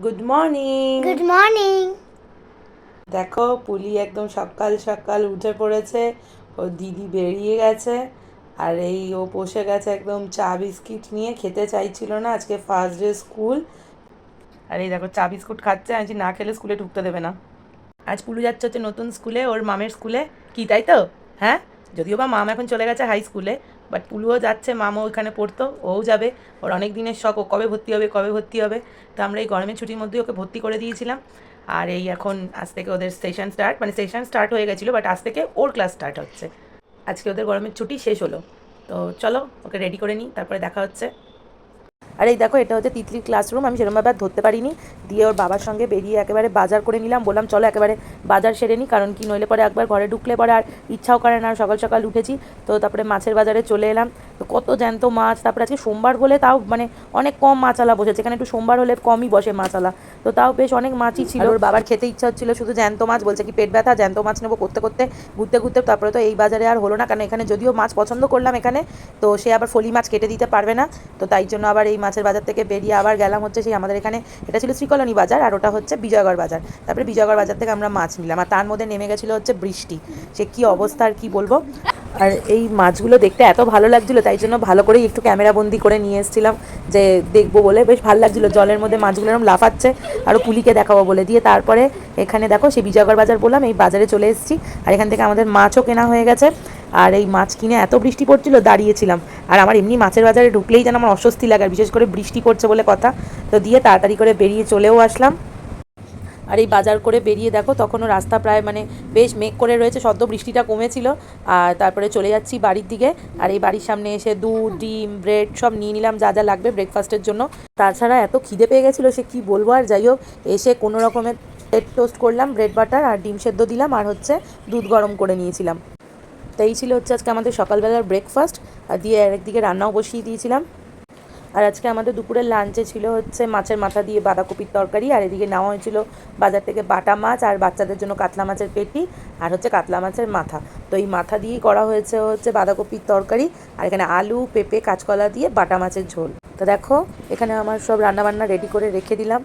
Good morning. Good morning. দেখো পুলি একদম সকাল সকাল উঠে পড়েছে, ওর দিদি বেরিয়ে গেছে, আর এই ও বসে গেছে একদম চা বিস্কিট নিয়ে, খেতে চাইছিল না, আজকে ফার্স্ট ডে স্কুল। আর এই দেখো চা বিস্কুট খাচ্ছে, আজ না খেলে স্কুলে ঢুকতে দেবে না। আজ পুলু যাচ্ছে হচ্ছে নতুন স্কুলে, ওর মামের স্কুলে। কি তাই তো? হ্যাঁ, যদিও বা মাম এখন চলে গেছে হাই স্কুলে, বাট পুলুও যাচ্ছে, মামও ওইখানে পড়তো, ওও যাবে। ওর অনেক দিনের শখ, ও কবে ভর্তি হবে কবে ভর্তি হবে। তো আমরা এই গরমের ছুটির মধ্যেই ওকে ভর্তি করে দিয়েছিলাম। আর এই এখন আজ থেকে ওদের সেশন স্টার্ট, মানে সেশন স্টার্ট হয়ে গেছিলো, বাট আজ থেকে ওর ক্লাস স্টার্ট হচ্ছে। আজকে ওদের গরমের ছুটি শেষ হলো। তো চলো ওকে রেডি করে নিই, তারপরে দেখা হচ্ছে। আর এই দেখো, এটা হচ্ছে তিতলির ক্লাসরুম। আমি সেরকমভাবে আর ধরতে পারিনি, দিয়ে ওর বাবার সঙ্গে বেরিয়ে একেবারে বাজার করে নিলাম। বললাম চলো একেবারে বাজার সেরে নিই, কারণ কি নইলে পরে একবার ঘরে ঢুকলে পরে আর ইচ্ছাও করে না। সকাল সকাল উঠেছি, তো তারপরে মাছের বাজারে চলে এলাম। তো কত জ্যান্ত মাছ, তারপরে আজকে সোমবার বলে তাও মানে অনেক কম মাছালা বসেছে এখানে, একটু সোমবার হলে কমই বসে মাছালা। তো তাও বেশ অনেক মাছই ছিল। ওর বাবার খেতে ইচ্ছা হচ্ছিল শুধু জ্যান্ত মাছ, বলছে কি পেট ব্যথা, জ্যান্ত মাছ নেবো করতে করতে ঘুরতে ঘুরতে। তারপরে তো এই বাজারে আর হলো না, কারণ এখানে যদিও মাছ পছন্দ করলাম এখানে, তো সে আবার ফলি মাছ কেটে দিতে পারবে না। তো তাই জন্য আবার এই মাছের বাজার থেকে বেরিয়ে আবার গেলাম হচ্ছে সেই আমাদের এখানে, এটা ছিল শ্রীকলোনি বাজার, আর ওটা হচ্ছে বিজয়গড় বাজার। তারপরে বিজয়গড় বাজার থেকে আমরা মাছ নিলাম, আর তার মধ্যে নেমে গেছিলো হচ্ছে বৃষ্টি। সে কী অবস্থা আর কী বলবো। আর এই মাছগুলো দেখতে এত ভালো লাগছিলো, তাই জন্য ভালো করেই একটু ক্যামেরাবন্দি করে নিয়ে এসেছিলাম, যে দেখবো বলে। বেশ ভালো লাগছিলো, জলের মধ্যে মাছগুলো এরকম লাফাচ্ছে, আরও পুলিকে দেখাবো বলে। দিয়ে তারপরে এখানে দেখো সেই বিজয়গড় বাজার বললাম, এই বাজারে চলে এসেছি। আর এখান থেকে আমাদের মাছও কেনা হয়ে গেছে। আর এই মাছ কিনে এত বৃষ্টি পড়ছিল, দাঁড়িয়েছিলাম। আর আমার এমনি মাছের বাজারে ঢুকলেই যেন আমার অস্বস্তি লাগে, আর বিশেষ করে বৃষ্টি পড়ছে বলে কথা। তো দিয়ে তাড়াতাড়ি করে বেরিয়ে চলেও আসলাম। আর এই বাজার করে বেরিয়ে দেখো, তখনও রাস্তা প্রায় মানে বেশ মেঘ করে রয়েছে, সদ্য বৃষ্টিটা কমেছিল। আর তারপরে চলে যাচ্ছি বাড়ির দিকে। আর এই বাড়ির সামনে এসে দুধ, ডিম, ব্রেড সব নিয়ে নিলাম, যা যা লাগবে ব্রেকফাস্টের জন্য। তাছাড়া এত খিদে পেয়ে গেছিলো, সে কি বলবো। আর যাই হোক, এসে কোনো রকমের ব্রেড টোস্ট করলাম, ব্রেড বাটার আর ডিম সেদ্ধ দিলাম, আর হচ্ছে দুধ গরম করে নিয়েছিলাম। তো এই ছিল হচ্ছে আজকে আমাদের সকালবেলার ব্রেকফাস্ট। আর দিয়ে একদিকে রান্নাও বসিয়ে দিয়েছিলাম। আর আজকে আমাদের দুপুরের লাঞ্চে ছিল হচ্ছে মাছের মাথা দিয়ে বাঁধাকপির তরকারি, আর এদিকে নেওয়া হয়েছিল বাজার থেকে বাটা মাছ, আর বাচ্চাদের জন্য কাতলা মাছের পেটি, আর হচ্ছে কাতলা মাছের মাথা। তো এই মাথা দিয়েই করা হয়েছে হচ্ছে বাঁধাকপির তরকারি, আর এখানে আলু, পেঁপে, কাঁচকলা দিয়ে বাটা মাছের ঝোল। তো দেখো, এখানে আমার সব রান্নাবান্না রেডি করে রেখে দিলাম।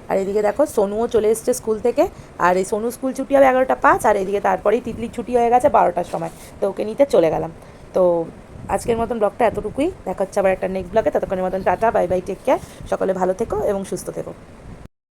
আর এদিকে দেখো সোনুও চলে এসছে স্কুল থেকে। আর এই সোনু স্কুল ছুটি হবে 11টা 5, আর এদিকে তারপরেই তিতলির ছুটি হয়ে গেছে 12টার সময়। তো ওকে নিতে চলে গেলাম। তো আজকের মতন ব্লগটা এতটুকুই, দেখা হচ্ছে আবার একটা নেক্সট ব্লগে। ততক্ষণের মতন tata, bye bye, take care. সকলে ভালো থেকো এবং সুস্থ থেকো।